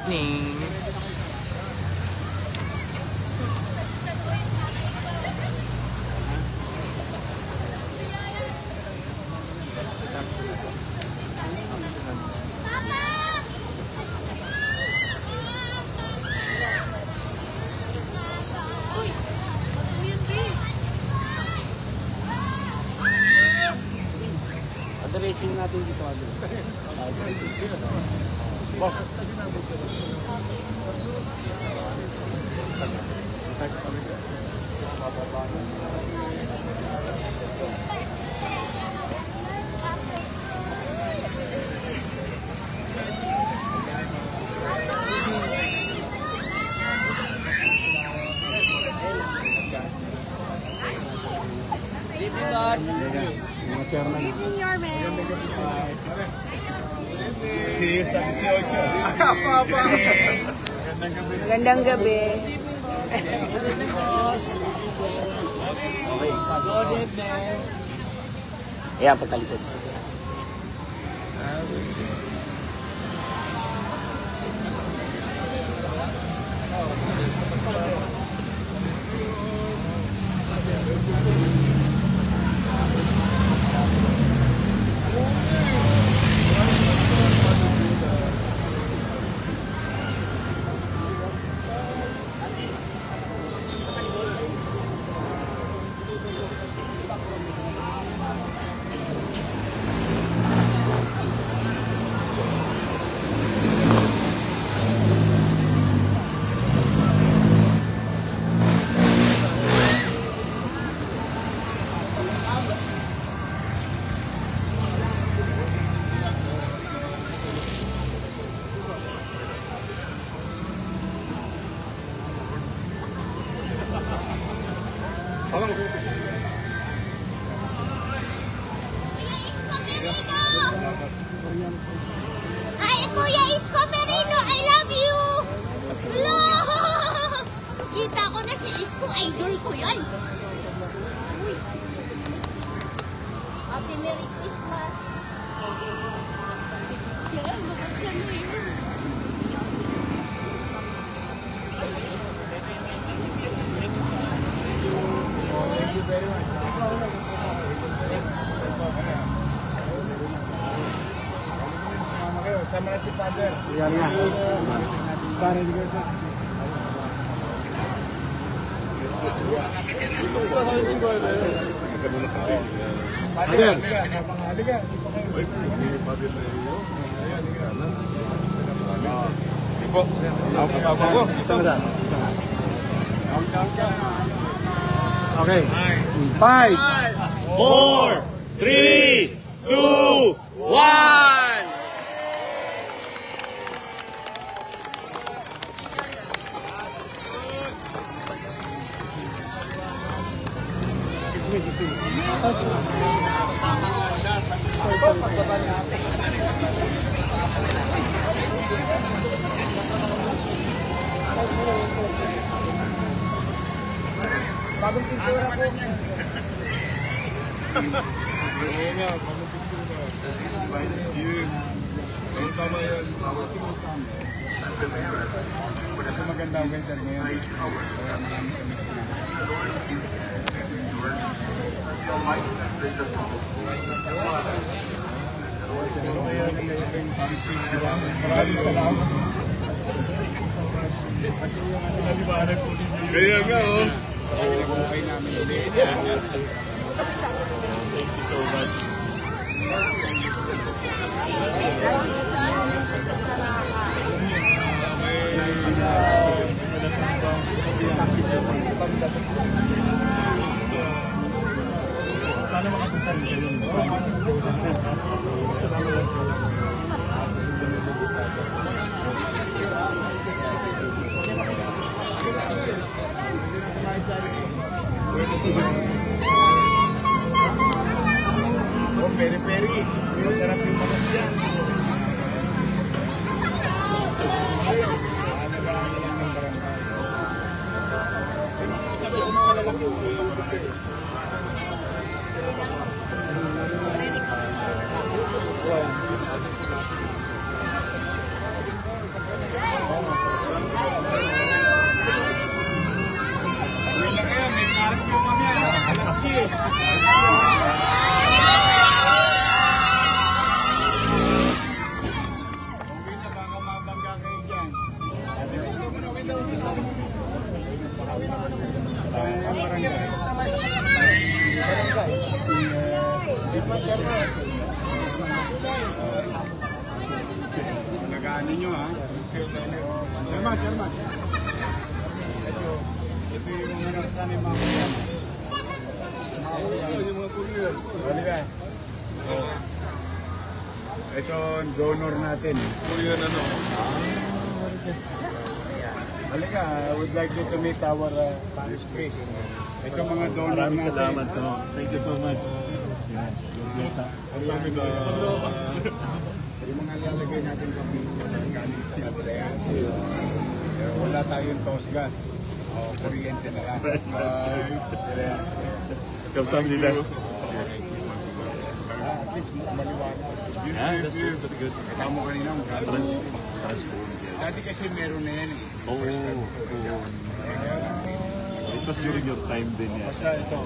Ning. Racing natin dito ano. Boss. Good evening, your man. See you sa 18. Magandang gabi. Okay. Good evening. Ayan, pagkalikod. Hi, Kuya Isko Merino, I love you! Hello! Kita ko na si Isko, idol ko yan. Happy Merry Christmas! Siya, bakit siya na yun? Thank you very much. Sama na si Father. Yan nga. Para di ko. Father. Sama nga halika. Si Father na iyo. Ayan, halika. Ipo. Ako kasama ko. Sama na. Okay. 5, 4, 3, 2, 1. Bagong pintura ko. Oo nga, bagong pintura. Yes. Ang tama yan. Kasi maganda ang weather ngayon. Kaya marami kami sila. Maraming salamat. Kaya nga oh. Okay namin ulit. Thank you so much. Sana makapunta rin kayo. Oh, peri-peri. Masarap yung manok dyan. Nag-ano nyo ha? Chairman. Ito yung mga nakasan yung mga kasama. Yung mga courier. Halika. Ito ang donor natin. Courier ano? Halika, I would like you to meet our Paris Priest. Ito mga donor Maraming natin. salamat po. Thank you so much. Yung mga lalagay natin sa piece galing sa Katrean. Pero wala tayong toast gas. O kuryente na lang. Kamsahamnida. At least maliwanas. That's good. Kaya mo kanina ang galing. Transform. Dati kasi meron na yan eh. Oh. It was during your time din yan. Basta ito.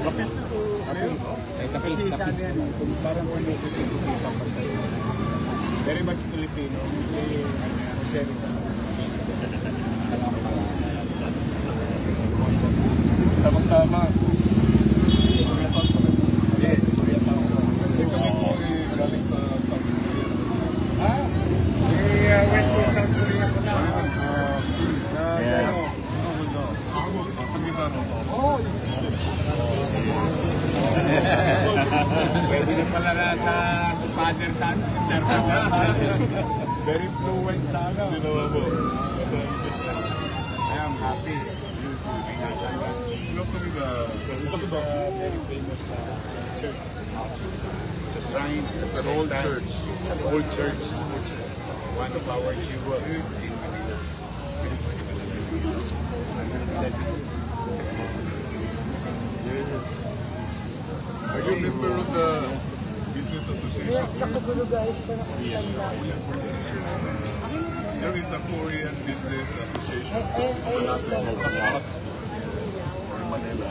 Kapis. Kasi sabi yan, parang Pilipino. Very much Filipino. Jose Rizal. Salamat pala. Tamang-tama. Yes, Korea Town. Kami po galing sa South Korea. We went to South Korea po na. Pwede na pala na sa si Father San. Very fluent sa ano. I am happy. This is a very famous church. It's a shrine. It's an old church. It's an old church. One of our jewels in Manila. Are you a member of the business association? Yes, nakagulo guys. There is a Korean business association. For Manila,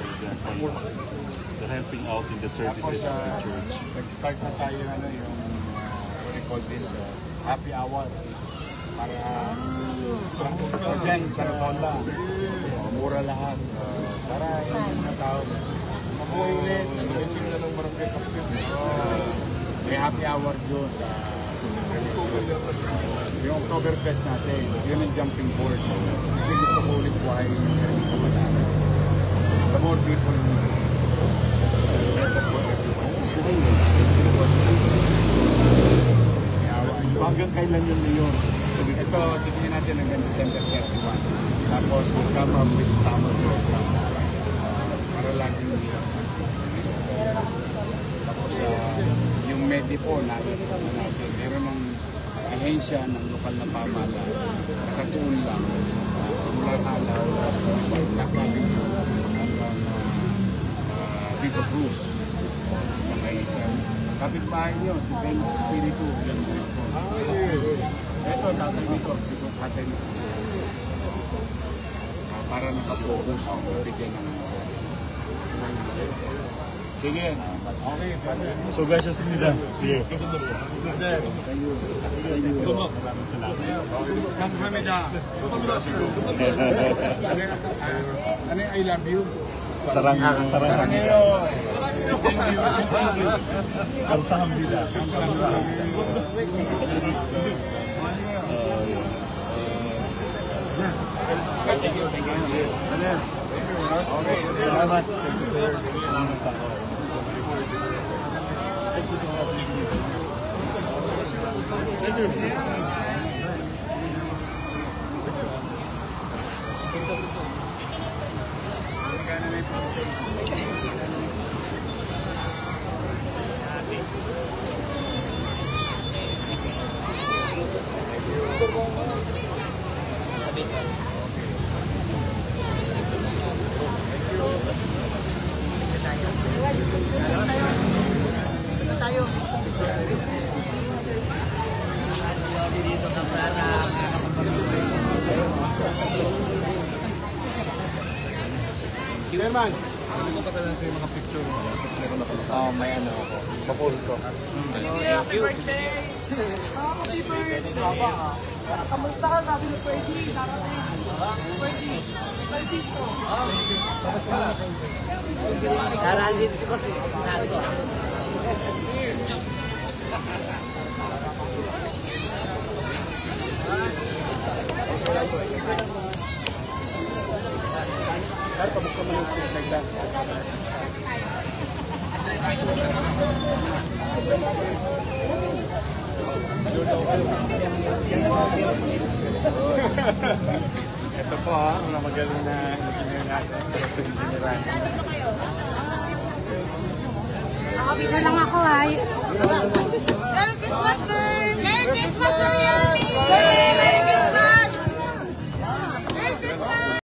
they're helping out in the services of the church. Nag-start na tayo ano, yung what we call this happy hour. Para sa Korean, sa Rotonda. Mura lahat. Para yung mga tao mabuhay ulit. Nag-isip na ng barangay kapit. May happy hour doon sa yung Oktoberfest natin. Yun ang jumping board. Kasi gusto ko ulit buhay yung kamanara. The more people Hanggang kailan yun ngayon? ito, titignan natin hanggang December 31. Tapos, we'll come up with summer program. Para laging tapos, yung Medipo natin, meron ng ahensya ng lokal na pamala. Nakatuon lang. Simula Kalaw, tapos nakabing hanggang Vigo Cruz. Sa may isang kapitbahay nyo, si Venus Espiritu. Ito, tatay nito, si tatay nito siya. Para nakapokus, bigyan ng sige. Okay, So guys, just need that. Yeah. Saan kami na? Ano yung I love you? Sarang. Sarang iyo. Thank you. Kamsahamnida. Thank you. Okay. Salamat. Chairman. Hindi ko patalan sa mga picture. Oh, may ano ako. Papost ko. Happy birthday! Happy birthday! Kamusta ka? Sabi ni Fergie. Fergie. Francisco. Karaan din si Boss eh. Sabi ko. Pabuksan mo yung street like that. Ito po ang magaling na engineer natin. Nakapita lang ako ay. Merry Christmas, sir! Merry Christmas,